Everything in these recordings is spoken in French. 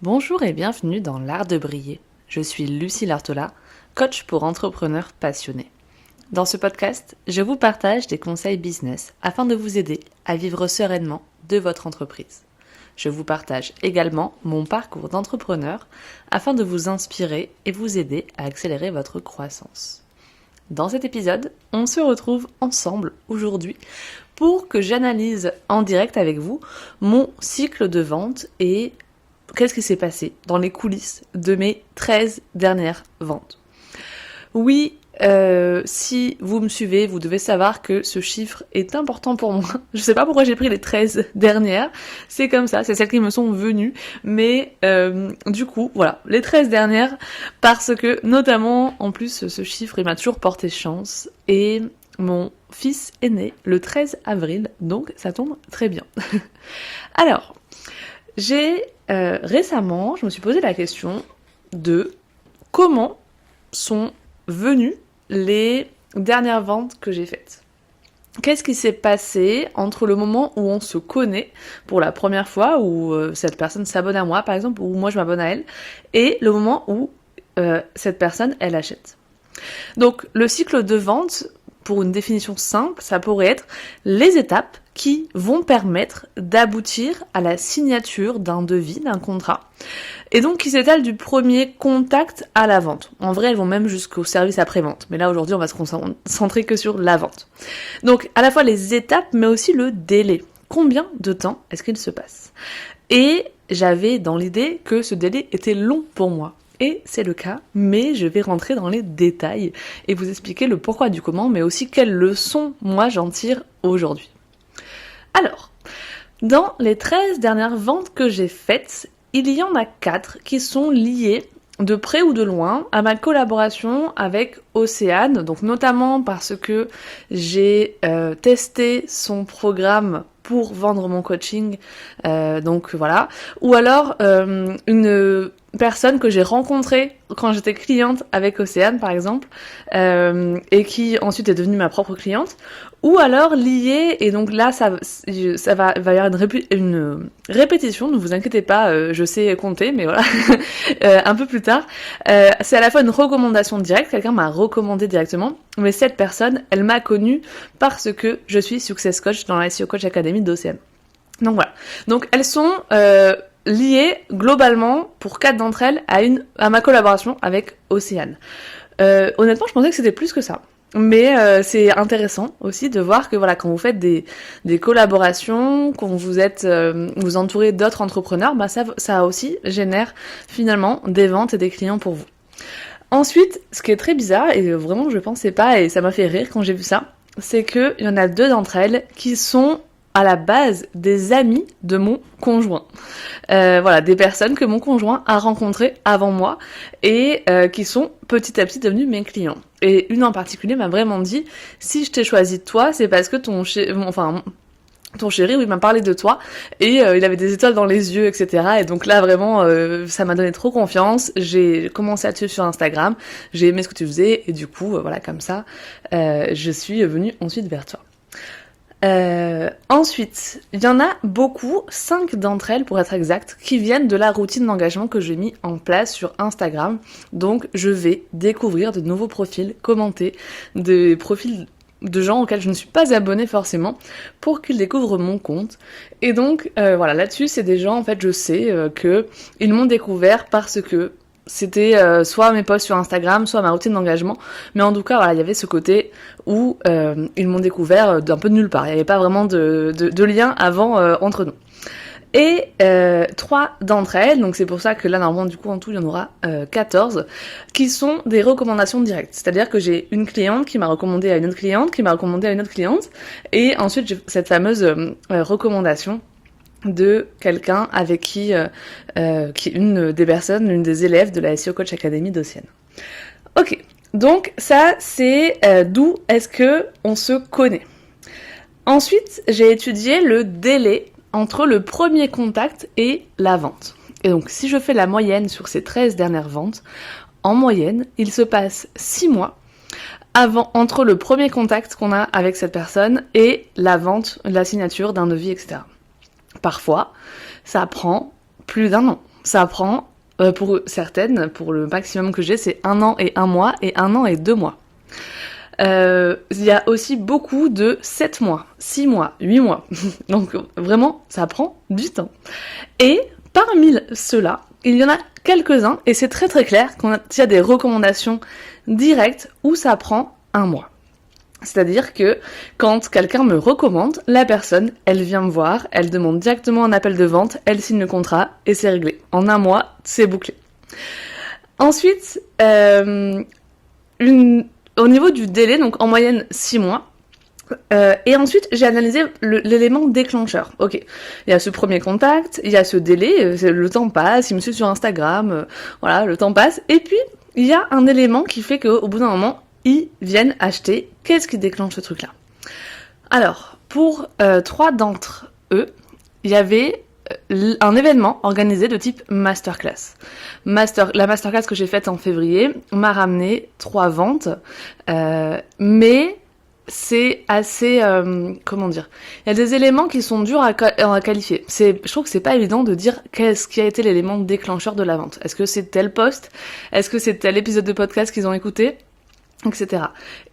Bonjour et bienvenue dans l'art de briller. Je suis Lucie Lartola, coach pour entrepreneurs passionnés. Dans ce podcast, je vous partage des conseils business afin de vous aider à vivre sereinement de votre entreprise. Je vous partage également mon parcours d'entrepreneur afin de vous inspirer et vous aider à accélérer votre croissance. Dans cet épisode, on se retrouve ensemble aujourd'hui pour que j'analyse en direct avec vous mon cycle de vente et qu'est-ce qui s'est passé dans les coulisses de mes 13 dernières ventes. Oui, si vous me suivez, vous devez savoir que ce chiffre est important pour moi. Je sais pas pourquoi j'ai pris les 13 dernières, c'est comme ça, c'est celles qui me sont venues, mais du coup, voilà, les 13 dernières, parce que notamment, en plus, ce chiffre, il m'a toujours porté chance, et mon fils est né le 13 avril, donc ça tombe très bien. Alors, récemment, je me suis posé la question de comment sont venues les dernières ventes que j'ai faites. Qu'est-ce qui s'est passé entre le moment où on se connaît pour la première fois, où cette personne s'abonne à moi par exemple, ou moi je m'abonne à elle, et le moment où cette personne, elle achète. Donc le cycle de vente, pour une définition simple, ça pourrait être les étapes qui vont permettre d'aboutir à la signature d'un devis, d'un contrat. Et donc qui s'étale du premier contact à la vente. En vrai, elles vont même jusqu'au service après-vente. Mais là, aujourd'hui, on va se concentrer que sur la vente. Donc, à la fois les étapes, mais aussi le délai. Combien de temps est-ce qu'il se passe ? Et j'avais dans l'idée que ce délai était long pour moi. Et c'est le cas, mais je vais rentrer dans les détails et vous expliquer le pourquoi du comment, mais aussi quelles leçons moi j'en tire aujourd'hui. Alors, dans les 13 dernières ventes que j'ai faites, il y en a 4 qui sont liées de près ou de loin à ma collaboration avec Océane, donc notamment parce que j'ai testé son programme pour vendre mon coaching, donc voilà, ou alors une personne que j'ai rencontrée quand j'étais cliente avec Océane par exemple, et qui ensuite est devenue ma propre cliente, ou alors liée, et donc là ça va y avoir une répétition, ne vous inquiétez pas, je sais compter, mais voilà, un peu plus tard, c'est à la fois une recommandation directe, quelqu'un m'a recommandé directement, mais cette personne, elle m'a connue parce que je suis Success Coach dans la SEO Coach Academy d'Océane. Donc voilà, donc elles sont liées globalement, pour 4 d'entre elles, à ma collaboration avec Océane. Honnêtement, je pensais que c'était plus que ça. Mais c'est intéressant aussi de voir que voilà, quand vous faites des collaborations, quand vous entourez d'autres entrepreneurs, bah ça aussi génère finalement des ventes et des clients pour vous. Ensuite, ce qui est très bizarre, et vraiment je pensais pas, et ça m'a fait rire quand j'ai vu ça, c'est qu'il y en a 2 d'entre elles qui sont à la base des amis de mon conjoint. Voilà, des personnes que mon conjoint a rencontrées avant moi et qui sont petit à petit devenues mes clients. Et une en particulier m'a vraiment dit, si je t'ai choisi toi, c'est parce que ton chéri, oui, il m'a parlé de toi, et il avait des étoiles dans les yeux, etc. Et donc là, vraiment, ça m'a donné trop confiance. J'ai commencé à te suivre sur Instagram, j'ai aimé ce que tu faisais, et du coup, voilà, comme ça, je suis venue ensuite vers toi. Ensuite, il y en a beaucoup, 5 d'entre elles pour être exact, qui viennent de la routine d'engagement que j'ai mis en place sur Instagram. Donc je vais découvrir de nouveaux profils, commenter des profils de gens auxquels je ne suis pas abonnée forcément, pour qu'ils découvrent mon compte. Et donc voilà, là-dessus c'est des gens, en fait je sais que ils m'ont découvert parce que c'était soit mes posts sur Instagram, soit ma routine d'engagement, mais en tout cas voilà, il y avait ce côté où ils m'ont découvert d'un peu de nulle part, il n'y avait pas vraiment de lien avant entre nous. Et 3 d'entre elles, donc c'est pour ça que là normalement du coup en tout il y en aura 14, qui sont des recommandations directes, c'est-à-dire que j'ai une cliente qui m'a recommandé à une autre cliente, qui m'a recommandé à une autre cliente, et ensuite j'ai cette fameuse recommandation de quelqu'un avec qui est une des élèves de la SEO Coach Academy d'Océane. Ok, donc ça c'est d'où est-ce que on se connaît. Ensuite, j'ai étudié le délai entre le premier contact et la vente. Et donc, si je fais la moyenne sur ces 13 dernières ventes, en moyenne, il se passe 6 mois entre le premier contact qu'on a avec cette personne et la vente, la signature d'un devis, etc. Parfois, ça prend plus d'1 an. ça prend, pour certaines, pour le maximum que j'ai, c'est 1 an et 1 mois et 1 an et 2 mois. Il y a aussi beaucoup de 7 mois, 6 mois, 8 mois. Donc vraiment, ça prend du temps. Et parmi ceux-là, il y en a quelques-uns, et c'est très très clair qu'il y a des recommandations directes où ça prend 1 mois. C'est-à-dire que quand quelqu'un me recommande, la personne, elle vient me voir, elle demande directement un appel de vente, elle signe le contrat et c'est réglé. En 1 mois, c'est bouclé. Ensuite, au niveau du délai, donc en moyenne 6 mois, et ensuite j'ai analysé l'élément déclencheur. Ok, il y a ce premier contact, il y a ce délai, le temps passe, il me suit sur Instagram, voilà, le temps passe, et puis il y a un élément qui fait qu'au bout d'un moment, ils viennent acheter. Qu'est-ce qui déclenche ce truc-là? Alors, pour 3 d'entre eux, il y avait un événement organisé de type masterclass. La masterclass que j'ai faite en février m'a ramené 3 ventes, mais c'est assez... comment dire? Il y a des éléments qui sont durs à qualifier. Je trouve que c'est pas évident de dire qu'est-ce qui a été l'élément déclencheur de la vente. Est-ce que c'est tel post? Est-ce que c'est tel épisode de podcast qu'ils ont écouté? Etc.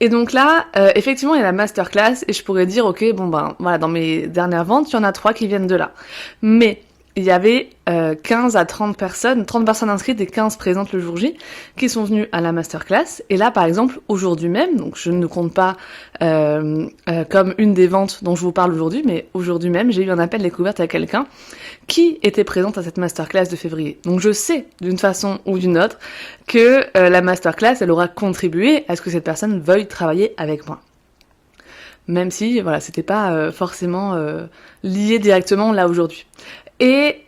Et donc là, effectivement, il y a la masterclass et je pourrais dire, ok, bon ben voilà, dans mes dernières ventes, il y en a 3 qui viennent de là. Mais il y avait 15 à 30 personnes inscrites et 15 présentes le jour J, qui sont venues à la masterclass. Et là, par exemple, aujourd'hui même, donc je ne compte pas comme une des ventes dont je vous parle aujourd'hui, mais aujourd'hui même, j'ai eu un appel découverte à quelqu'un qui était présente à cette masterclass de février. Donc je sais, d'une façon ou d'une autre, que la masterclass, elle aura contribué à ce que cette personne veuille travailler avec moi. Même si, voilà, c'était pas forcément lié directement là aujourd'hui. Et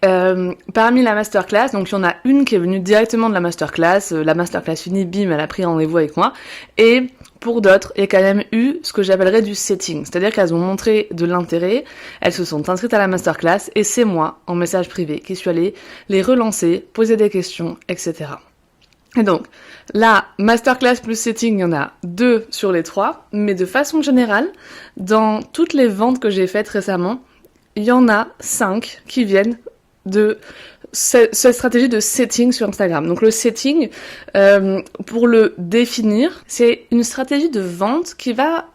parmi la masterclass, donc il y en a une qui est venue directement de la masterclass finie, bim, elle a pris rendez-vous avec moi, et pour d'autres, il y a quand même eu ce que j'appellerais du setting, c'est-à-dire qu'elles ont montré de l'intérêt, elles se sont inscrites à la masterclass, et c'est moi, en message privé, qui suis allée les relancer, poser des questions, etc. Et donc, la masterclass plus setting, il y en a 2 sur les 3, mais de façon générale, dans toutes les ventes que j'ai faites récemment, il y en a 5 qui viennent de cette stratégie de setting sur Instagram. Donc le setting, pour le définir, c'est une stratégie de vente qui va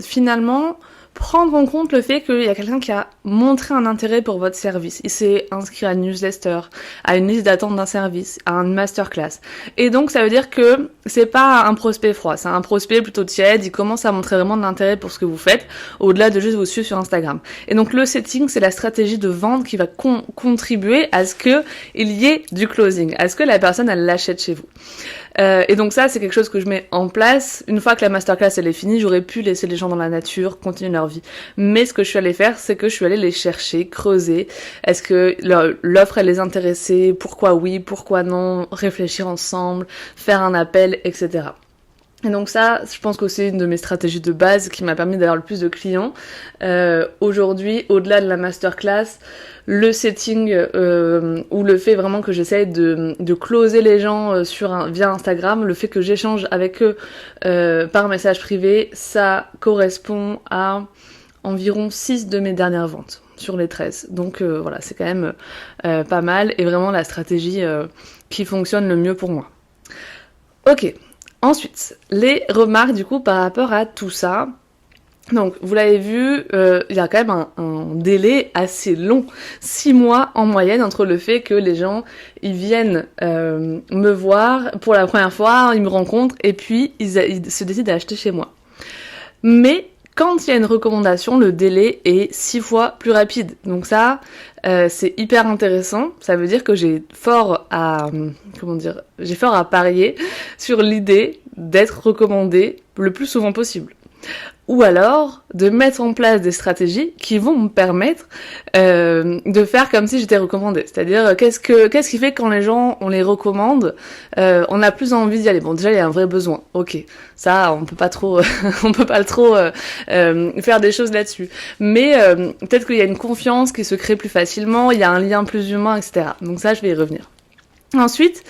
finalement prendre en compte le fait qu'il y a quelqu'un qui a montré un intérêt pour votre service. Il s'est inscrit à une newsletter, à une liste d'attente d'un service, à une masterclass. Et donc, ça veut dire que c'est pas un prospect froid, c'est un prospect plutôt tiède. Il commence à montrer vraiment de l'intérêt pour ce que vous faites, au-delà de juste vous suivre sur Instagram. Et donc, le setting, c'est la stratégie de vente qui va contribuer à ce que il y ait du closing, à ce que la personne, elle l'achète chez vous. Et donc ça, c'est quelque chose que je mets en place. Une fois que la masterclass elle est finie, j'aurais pu laisser les gens dans la nature, continuer leur vie. Mais ce que je suis allée faire, c'est que je suis allée les chercher, creuser. Est-ce que l'offre elle les intéressait? Pourquoi oui? Pourquoi non? Réfléchir ensemble, faire un appel, etc. Et donc ça, je pense que c'est une de mes stratégies de base qui m'a permis d'avoir le plus de clients. Aujourd'hui, au-delà de la masterclass, le setting ou le fait vraiment que j'essaye de closer les gens via Instagram, le fait que j'échange avec eux par message privé, ça correspond à environ 6 de mes dernières ventes sur les 13. Donc voilà, c'est quand même pas mal et vraiment la stratégie qui fonctionne le mieux pour moi. Ok. Ensuite, les remarques du coup par rapport à tout ça. Donc, vous l'avez vu, il y a quand même un délai assez long, 6 mois en moyenne, entre le fait que les gens, ils viennent me voir pour la première fois, ils me rencontrent, et puis ils se décident d'acheter chez moi. Mais quand il y a une recommandation, le délai est 6 fois plus rapide. Donc ça, c'est hyper intéressant. Ça veut dire que j'ai fort à parier sur l'idée d'être recommandée le plus souvent possible. Ou alors de mettre en place des stratégies qui vont me permettre de faire comme si j'étais recommandée. C'est-à-dire qu'est-ce qui fait que quand les gens on les recommande, on a plus envie d'y aller. Bon, déjà il y a un vrai besoin. Ok, ça on peut pas trop faire des choses là-dessus. Mais peut-être qu'il y a une confiance qui se crée plus facilement, il y a un lien plus humain, etc. Donc ça je vais y revenir. Ensuite,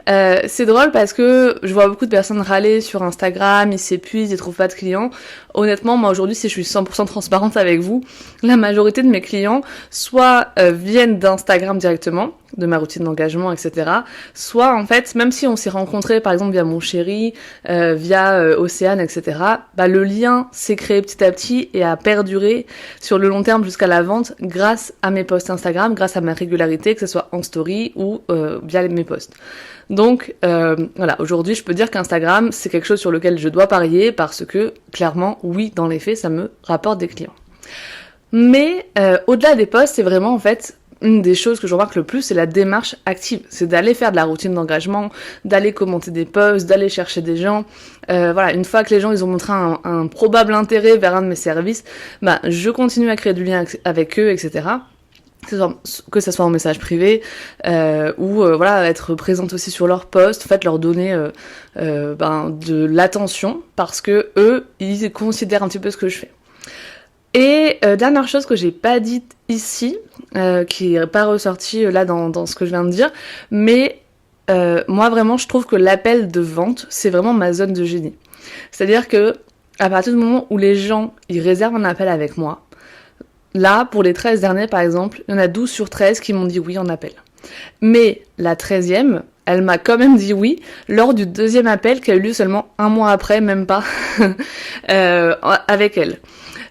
c'est drôle parce que je vois beaucoup de personnes râler sur Instagram, ils s'épuisent, ils trouvent pas de clients. Honnêtement, moi aujourd'hui, si je suis 100% transparente avec vous, la majorité de mes clients soit viennent d'Instagram directement, de ma routine d'engagement, etc. Soit en fait, même si on s'est rencontrés par exemple via mon chéri, via Océane, etc., bah, le lien s'est créé petit à petit et a perduré sur le long terme jusqu'à la vente grâce à mes posts Instagram, grâce à ma régularité, que ce soit en story ou via mes posts. Donc voilà, aujourd'hui je peux dire qu'Instagram c'est quelque chose sur lequel je dois parier parce que clairement, oui, dans les faits, ça me rapporte des clients. Mais au-delà des posts, c'est vraiment en fait une des choses que je remarque le plus, c'est la démarche active. C'est d'aller faire de la routine d'engagement, d'aller commenter des posts, d'aller chercher des gens. Voilà, une fois que les gens ils ont montré un probable intérêt vers un de mes services, bah je continue à créer du lien avec eux, etc. Que ça soit en message privé ou voilà, être présente aussi sur leurs posts, en fait leur donner de l'attention parce que eux ils considèrent un petit peu ce que je fais. Et dernière chose que j'ai pas dite ici, qui est pas ressortie là dans ce que je viens de dire, mais moi vraiment je trouve que l'appel de vente c'est vraiment ma zone de génie. C'est-à-dire que à partir du moment où les gens ils réservent un appel avec moi, là pour les 13 derniers par exemple, il y en a 12 sur 13 qui m'ont dit oui en appel. Mais la 13e, elle m'a quand même dit oui lors du deuxième appel qui a eu lieu seulement un mois après, même pas, avec elle.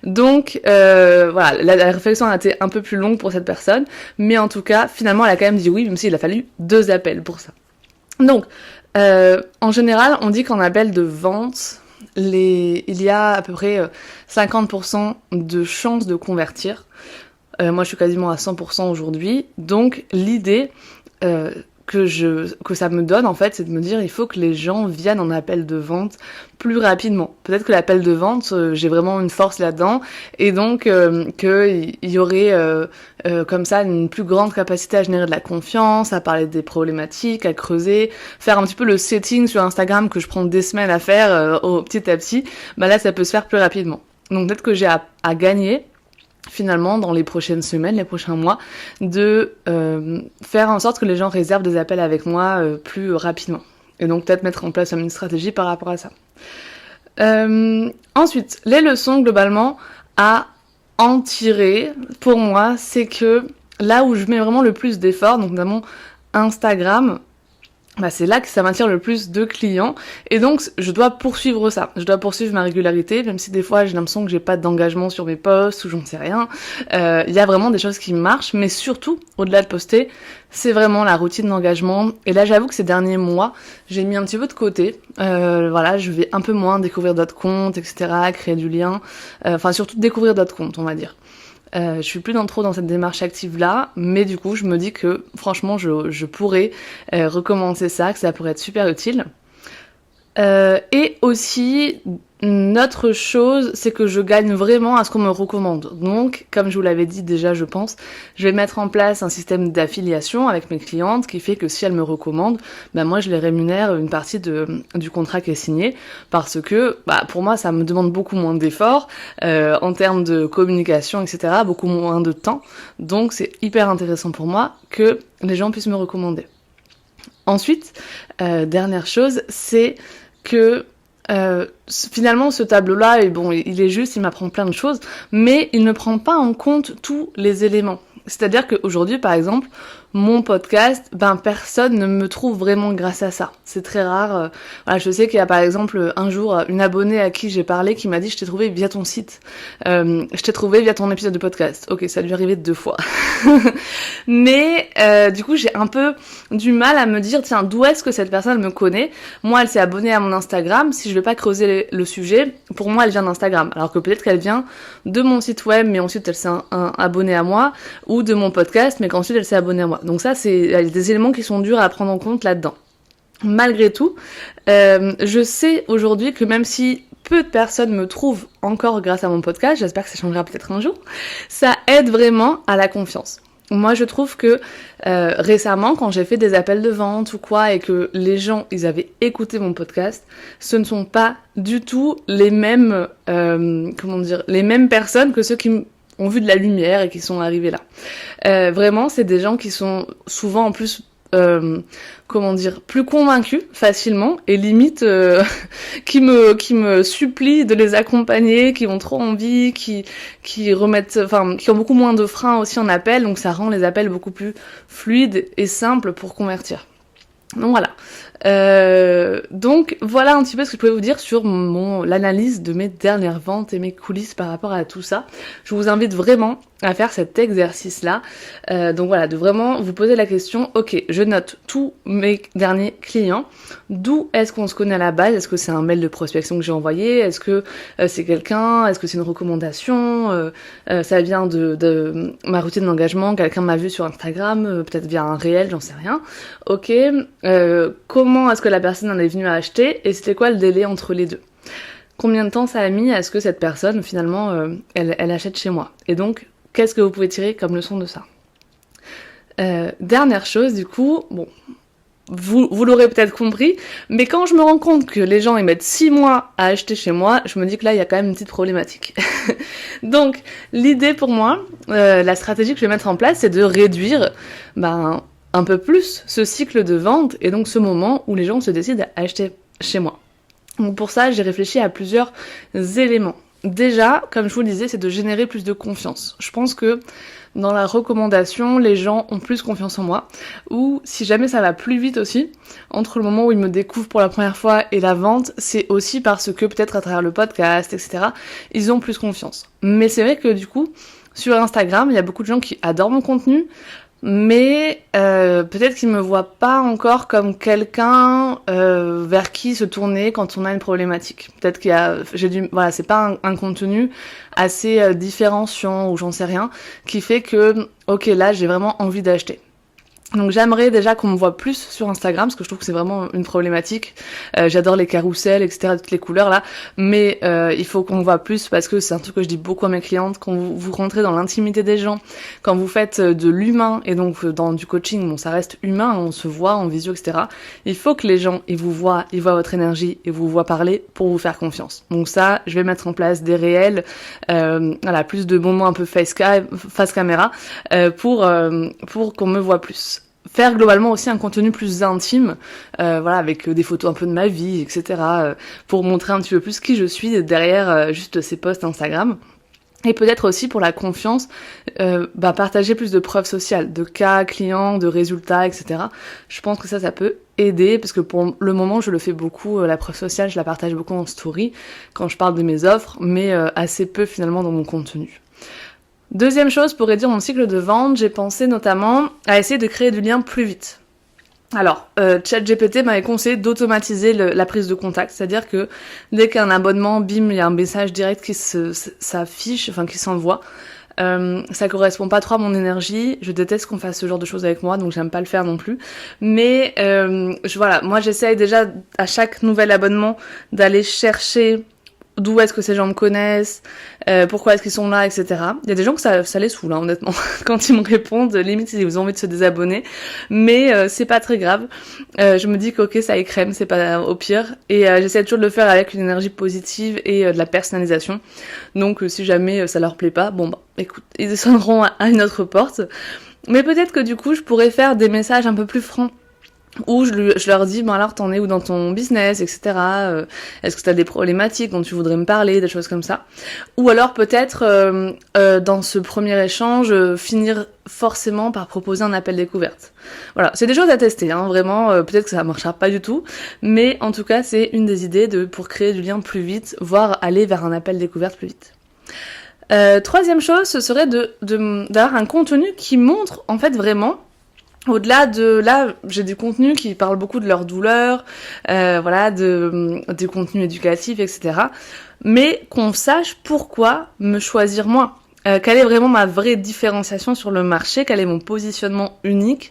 Donc voilà, la réflexion a été un peu plus longue pour cette personne, mais en tout cas, finalement, elle a quand même dit oui, même s'il a fallu 2 appels pour ça. Donc, en général, on dit qu'en appel de vente, il y a à peu près 50% de chances de convertir. Moi, je suis quasiment à 100% aujourd'hui. Donc, l'idée que ça me donne, en fait, c'est de me dire il faut que les gens viennent en appel de vente plus rapidement. Peut-être que l'appel de vente, j'ai vraiment une force là-dedans, et donc qu'il y aurait comme ça une plus grande capacité à générer de la confiance, à parler des problématiques, à creuser, faire un petit peu le setting sur Instagram que je prends des semaines à faire petit à petit. Bah là, ça peut se faire plus rapidement. Donc peut-être que j'ai à gagner finalement dans les prochaines semaines, les prochains mois, de faire en sorte que les gens réservent des appels avec moi plus rapidement. Et donc peut-être mettre en place une stratégie par rapport à ça. Ensuite, les leçons globalement à en tirer, pour moi, c'est que là où je mets vraiment le plus d'efforts, donc notamment Instagram, bah c'est là que ça m'attire le plus de clients, et donc je dois poursuivre ça, je dois poursuivre ma régularité, même si des fois j'ai l'impression que j'ai pas d'engagement sur mes posts ou j'en sais rien. Il y a vraiment des choses qui marchent, mais surtout au-delà de poster, c'est vraiment la routine d'engagement. Et là j'avoue que ces derniers mois j'ai mis un petit peu de côté, voilà, je vais un peu moins découvrir d'autres comptes, etc., créer du lien, enfin surtout découvrir d'autres comptes, on va dire. Je suis plus trop dans cette démarche active là, mais du coup je me dis que franchement je pourrais recommencer ça, que ça pourrait être super utile. Et aussi, une autre chose, c'est que je gagne vraiment à ce qu'on me recommande. Donc, comme je vous l'avais dit déjà, je pense, je vais mettre en place un système d'affiliation avec mes clientes qui fait que si elles me recommandent, bah moi je les rémunère une partie du contrat qui est signé, parce que bah pour moi ça me demande beaucoup moins d'efforts en termes de communication, etc., beaucoup moins de temps. Donc c'est hyper intéressant pour moi que les gens puissent me recommander. Ensuite, dernière chose, c'est que finalement ce tableau-là, bon, il est juste, il m'apprend plein de choses, mais il ne prend pas en compte tous les éléments. C'est-à-dire qu'aujourd'hui, par exemple, mon podcast, personne ne me trouve vraiment grâce à ça. C'est très rare. Voilà, je sais qu'il y a par exemple un jour une abonnée à qui j'ai parlé qui m'a dit « Je t'ai trouvé via ton site. Je t'ai trouvé via ton épisode de podcast. » Ok, ça lui est arrivé 2 fois. Mais du coup, j'ai un peu du mal à me dire « Tiens, d'où est-ce que cette personne me connaît ?» Moi, elle s'est abonnée à mon Instagram. Si je vais pas creuser le sujet, pour moi, elle vient d'Instagram. Alors que peut-être qu'elle vient de mon site web, mais ensuite elle s'est abonnée à moi, ou de mon podcast, mais qu'ensuite elle s'est abonnée à moi. Donc ça, c'est des éléments qui sont durs à prendre en compte là-dedans. Malgré tout, je sais aujourd'hui que même si peu de personnes me trouvent encore grâce à mon podcast, j'espère que ça changera peut-être un jour, ça aide vraiment à la confiance. Moi, je trouve que récemment, quand j'ai fait des appels de vente ou quoi, et que les gens, ils avaient écouté mon podcast, ce ne sont pas du tout les mêmes, les mêmes personnes que ceux qui ont vu de la lumière et qui sont arrivés là. Vraiment, c'est des gens qui sont souvent en plus comment dire, plus convaincus facilement et limite qui me supplient de les accompagner, qui ont trop envie, qui ont beaucoup moins de freins aussi en appel, donc ça rend les appels beaucoup plus fluides et simples pour convertir. Donc voilà. Donc voilà un petit peu ce que je pouvais vous dire sur l'analyse de mes dernières ventes et mes coulisses par rapport à tout ça. Je vous invite vraiment à faire cet exercice-là. Donc voilà, de vraiment vous poser la question, ok, je note tous mes derniers clients. D'où est-ce qu'on se connaît à la base? Est-ce que c'est un mail de prospection que j'ai envoyé? Est-ce que c'est quelqu'un? Est-ce que c'est une recommandation? Ça vient de ma routine d'engagement, quelqu'un m'a vu sur Instagram, peut-être via un réel, j'en sais rien. Ok, comment est-ce que la personne en est venue à acheter? Et c'était quoi le délai entre les deux? Combien de temps ça a mis à ce que cette personne, finalement, elle achète chez moi? Et donc, qu'est-ce que vous pouvez tirer comme leçon de ça? Dernière chose, du coup, bon, vous l'aurez peut-être compris, mais quand je me rends compte que les gens ils mettent 6 mois à acheter chez moi, je me dis que là il y a quand même une petite problématique. Donc l'idée pour moi, la stratégie que je vais mettre en place, c'est de réduire un peu plus ce cycle de vente et donc ce moment où les gens se décident à acheter chez moi. Donc pour ça, j'ai réfléchi à plusieurs éléments. Déjà, comme je vous le disais, c'est de générer plus de confiance. Je pense que dans la recommandation, les gens ont plus confiance en moi. Ou si jamais ça va plus vite aussi, entre le moment où ils me découvrent pour la première fois et la vente, c'est aussi parce que peut-être à travers le podcast, etc., ils ont plus confiance. Mais c'est vrai que du coup, sur Instagram, il y a beaucoup de gens qui adorent mon contenu, mais peut-être qu'ils me voient pas encore comme quelqu'un vers qui se tourner quand on a une problématique. Peut-être c'est pas un contenu assez différenciant ou j'en sais rien qui fait que ok là j'ai vraiment envie d'acheter. Donc j'aimerais déjà qu'on me voit plus sur Instagram, parce que je trouve que c'est vraiment une problématique. J'adore les carousels, etc., toutes les couleurs là, mais il faut qu'on me voit plus, parce que c'est un truc que je dis beaucoup à mes clientes, quand vous rentrez dans l'intimité des gens, quand vous faites de l'humain, et donc dans du coaching, bon ça reste humain, on se voit en visio, etc., il faut que les gens, ils voient votre énergie, et vous voient parler pour vous faire confiance. Donc ça, je vais mettre en place des réels, plus de moments un peu face caméra, pour qu'on me voit plus. Faire globalement aussi un contenu plus intime, avec des photos un peu de ma vie, etc., pour montrer un petit peu plus qui je suis derrière juste ces posts Instagram. Et peut-être aussi pour la confiance, partager plus de preuves sociales, de cas clients, de résultats, etc. Je pense que ça peut aider, parce que pour le moment, je le fais beaucoup, la preuve sociale, je la partage beaucoup en story, quand je parle de mes offres, mais assez peu finalement dans mon contenu. Deuxième chose, pour réduire mon cycle de vente, j'ai pensé notamment à essayer de créer du lien plus vite. Alors, ChatGPT m'avait conseillé d'automatiser la prise de contact, c'est-à-dire que dès qu'il y a un abonnement, bim, il y a un message direct qui s'affiche, qui s'envoie. Ça correspond pas trop à mon énergie, je déteste qu'on fasse ce genre de choses avec moi, donc j'aime pas le faire non plus. Mais moi j'essaye déjà à chaque nouvel abonnement d'aller chercher d'où est-ce que ces gens me connaissent, pourquoi est-ce qu'ils sont là, etc. Il y a des gens que ça les saoule, honnêtement, quand ils me répondent, limite ils ont envie de se désabonner, mais c'est pas très grave. Je me dis que ok, ça écrème, c'est pas au pire, et j'essaie toujours de le faire avec une énergie positive et de la personnalisation. Donc si jamais ça leur plaît pas, écoute, ils descendront à une autre porte. Mais peut-être que du coup, je pourrais faire des messages un peu plus francs, où je leur dis, alors t'en es où dans ton business, etc. Est-ce que t'as des problématiques dont tu voudrais me parler, des choses comme ça. Ou alors peut-être, dans ce premier échange, finir forcément par proposer un appel découverte. Voilà, c'est des choses à tester, vraiment, peut-être que ça marchera pas du tout, mais en tout cas, c'est une des idées pour créer du lien plus vite, voire aller vers un appel découverte plus vite. Troisième chose, ce serait d'avoir un contenu qui montre, en fait, vraiment, au-delà de là, j'ai du contenu qui parle beaucoup de leur douleur, du contenu éducatif, etc. Mais qu'on sache pourquoi me choisir moi. Quelle est vraiment ma vraie différenciation sur le marché, quel est mon positionnement unique,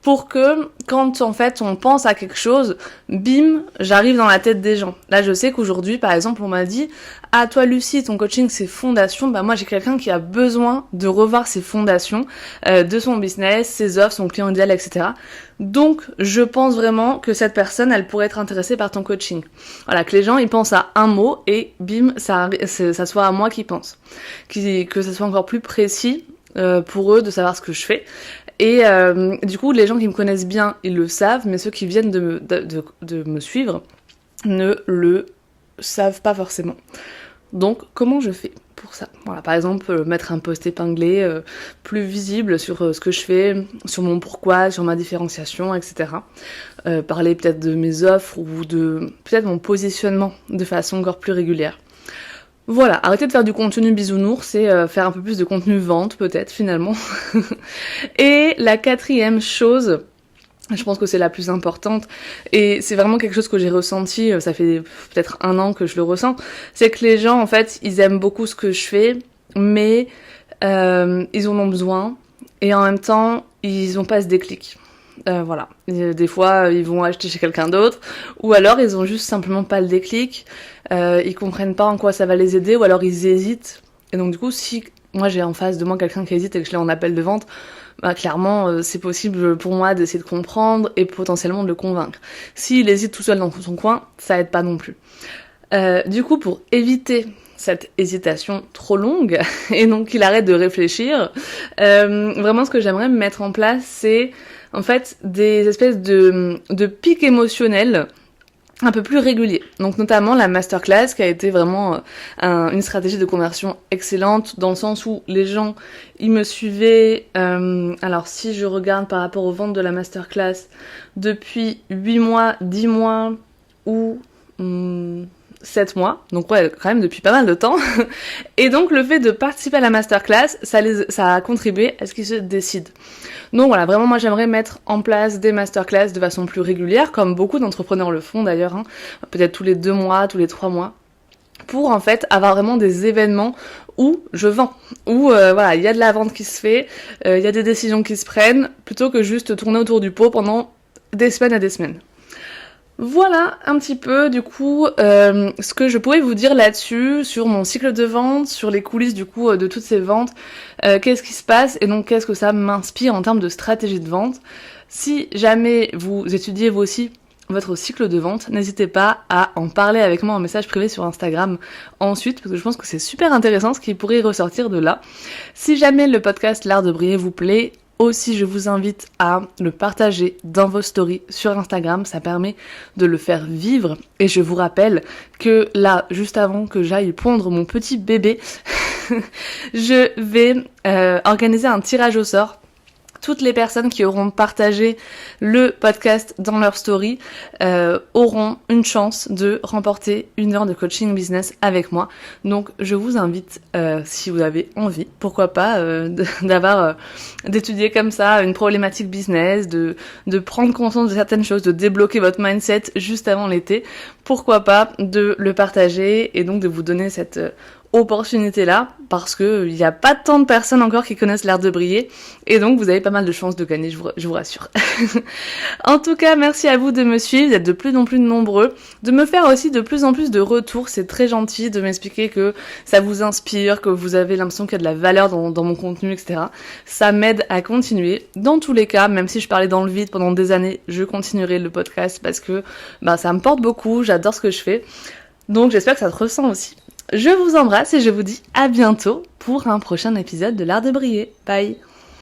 pour que quand en fait on pense à quelque chose, bim, j'arrive dans la tête des gens. Là je sais qu'aujourd'hui par exemple on m'a dit ah toi Lucie ton coaching c'est fondation, moi j'ai quelqu'un qui a besoin de revoir ses fondations de son business, ses offres, son client idéal, etc. Donc je pense vraiment que cette personne elle pourrait être intéressée par ton coaching. Voilà, que les gens ils pensent à un mot et bim ça soit à moi qu'ils pensent, que ça soit encore plus précis pour eux de savoir ce que je fais. Et du coup, les gens qui me connaissent bien, ils le savent, mais ceux qui viennent de me suivre ne le savent pas forcément. Donc, comment je fais pour ça? Voilà, par exemple, mettre un post épinglé plus visible sur ce que je fais, sur mon pourquoi, sur ma différenciation, etc. Parler peut-être de mes offres ou de peut-être mon positionnement de façon encore plus régulière. Voilà, arrêtez de faire du contenu bisounours et faire un peu plus de contenu vente peut-être finalement. Et la 4e chose, je pense que c'est la plus importante, et c'est vraiment quelque chose que j'ai ressenti, ça fait peut-être 1 an que je le ressens, c'est que les gens en fait, ils aiment beaucoup ce que je fais, mais ils en ont besoin, et en même temps, ils ont pas ce déclic. Voilà. Des fois, ils vont acheter chez quelqu'un d'autre, ou alors ils ont juste simplement pas le déclic, ils comprennent pas en quoi ça va les aider, ou alors ils hésitent. Et donc du coup, si moi j'ai en face de moi quelqu'un qui hésite et que je l'ai en appel de vente, bah clairement, c'est possible pour moi d'essayer de comprendre et potentiellement de le convaincre. S'il hésite tout seul dans son coin, ça aide pas non plus. Du coup, pour éviter cette hésitation trop longue, et donc qu'il arrête de réfléchir, vraiment ce que j'aimerais mettre en place, c'est en fait des espèces de pics émotionnels un peu plus réguliers. Donc notamment la masterclass qui a été vraiment une stratégie de conversion excellente dans le sens où les gens, ils me suivaient, alors si je regarde par rapport aux ventes de la masterclass, depuis 8 mois, 10 mois ou 7 mois, donc ouais, quand même depuis pas mal de temps. Et donc le fait de participer à la masterclass, ça a contribué à ce qu'ils se décident. Donc voilà, vraiment moi j'aimerais mettre en place des masterclass de façon plus régulière, comme beaucoup d'entrepreneurs le font d'ailleurs, peut-être tous les 2 mois, tous les 3 mois, pour en fait avoir vraiment des événements où je vends, où voilà, il y a de la vente qui se fait, il y a des décisions qui se prennent, plutôt que juste tourner autour du pot pendant des semaines et des semaines. Voilà un petit peu du coup ce que je pouvais vous dire là-dessus, sur mon cycle de vente, sur les coulisses du coup de toutes ces ventes, qu'est-ce qui se passe et donc qu'est-ce que ça m'inspire en termes de stratégie de vente. Si jamais vous étudiez vous aussi votre cycle de vente, n'hésitez pas à en parler avec moi en message privé sur Instagram ensuite, parce que je pense que c'est super intéressant ce qui pourrait ressortir de là. Si jamais le podcast L'Art de Briller vous plaît, aussi, je vous invite à le partager dans vos stories sur Instagram, ça permet de le faire vivre. Et je vous rappelle que là, juste avant que j'aille pondre mon petit bébé, je vais organiser un tirage au sort. Toutes les personnes qui auront partagé le podcast dans leur story auront une chance de remporter 1 heure de coaching business avec moi. Donc je vous invite, si vous avez envie, pourquoi pas, d'étudier comme ça une problématique business, de prendre conscience de certaines choses, de débloquer votre mindset juste avant l'été. Pourquoi pas de le partager et donc de vous donner cette opportunité là, parce que il n'y a pas tant de personnes encore qui connaissent l'art de briller, et donc vous avez pas mal de chances de gagner, je vous rassure. En tout cas, merci à vous de me suivre, d'être de plus en plus nombreux, de me faire aussi de plus en plus de retours, c'est très gentil de m'expliquer que ça vous inspire, que vous avez l'impression qu'il y a de la valeur dans mon contenu, etc. Ça m'aide à continuer. Dans tous les cas, même si je parlais dans le vide pendant des années, je continuerai le podcast parce que ça me porte beaucoup, j'adore ce que je fais, donc j'espère que ça te ressent aussi. Je vous embrasse et je vous dis à bientôt pour un prochain épisode de l'Art de Briller. Bye!